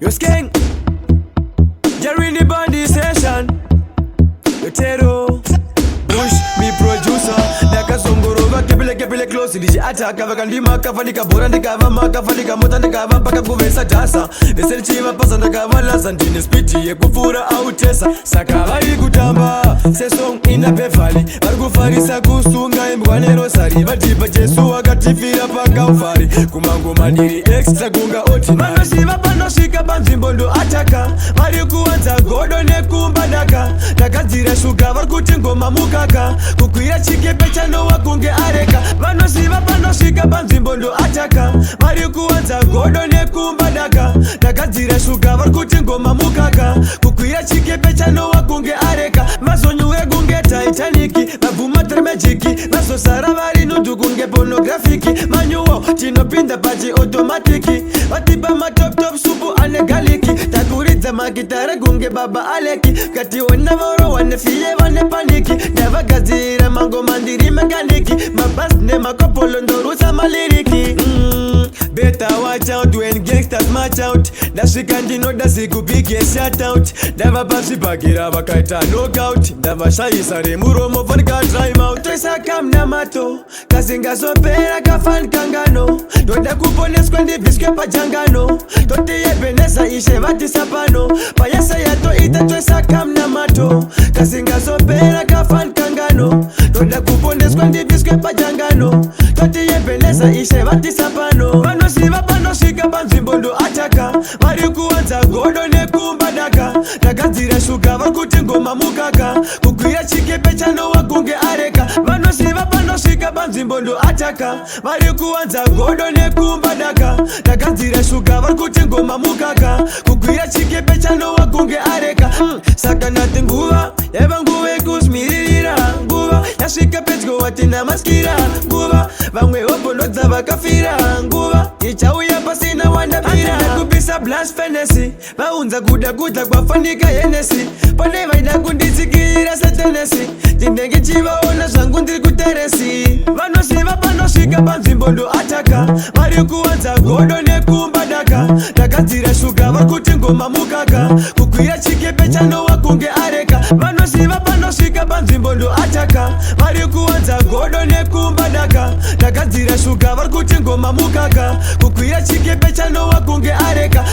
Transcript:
Yo skank Jerry in the bandi session. Yo Tero Bush, me producer. Daka Songorova, kepile close. DJ attack, vakandima kafanika bora ndikava makafanika mota ndikava mpaka kuvesa jasa. Veseli chiva pasa ndakava lasa ndine spiti yekufura au tesa. Saka vari kutamba, se song ina pefali. Vari kufarisa kusunga imbwane rosari. Vatipa Jesu wakatifira paka ufari. Kumangoma ndiri extra kunga ordinary. Manoshiva panosvika panzvimbo ndo ataka. Vari kuwanza godo nekumbadaka. Takadzira shuga vari kuti ngoma mukaka. Kukwira chikepe chanowa kunge areka. Vanosiva panosvika panzvimbo ndo ataka. Vari kuwanza godo nekumbadaka. Takadzira shuga vari kuti ngoma mukaka. Kukwira chikepe chanowa kunge areka. Mazonyuwe kunge Titanic. Vabvuma tiri magic. Vazosara vari nudhu kunge pornografiki. Manyuwo tinopinda pachi automatiki. Vatipa matop supu ane galiki. Takuridza magitara kunge baba Aleki. Kationa voro wane fiye wane paniki. Ndavagadzira mangoma ndiri mekaniki. Mabas nemakopolo ndorusa maliriki. Better watch out when gangsters march out. Ndasvika ndinoda sikupike shout out. Ndavapazvibhakira vakaita knockout. Ndavashayisa remuromo vonika time out. Toisa kamnamato kasingazopera kafanikangano. Ndoda kuponeswa ndibviswe pajangano. Totiyebenesa ishe vatisa pano. Payasa yatoita toisa kamnamato kasingazopera kafanikangano. Ndoda kuponeswa ndibviswe pajangano. Totiyebenesa ishe vatisa pano. Vanosiva panosvika panzvimbo ndo ataka. Vari kuwanza godo nekumbadaka. Takadzira shuga vari kuti ngoma mukaka. Kukwira chikepe chanowa kunge areka. Vanosiva panosvika panzvimbo ndo ataka. Vari kuwanza godo nekumbadaka. Takadzira shuga vari kuti ngoma mukaka. Kukwira chikepe chanowa kunge areka. Saka nati nguva yava nguva yekusmiririra. Nguva yasvika pedyo watina maskira. Nguva vamwe vobonodza vakafira. Nguva ichauya pasina wandapira. Kupisa blasphemous vaunza kuda kudla kwafanika yenesi. Pane vaida kunditsikira setenesi. Ndinenge chivaona zvangu ndiri kuteresi. Vanosiva panosvika panzvimbo ndo ataka. Vari kuwanza godo nekumbadaka. Takadzira shuga vari kuti ngoma mukaka. Kukwira chikepe chanowa kunge areka. Vanosiva panosvika panzvimbo ndo ataka. Vari kuwanza godo nekumbadaka. Takadzira shuga vari kuti ngoma mukaka. Kukwira chikepe chanowa kunge areka.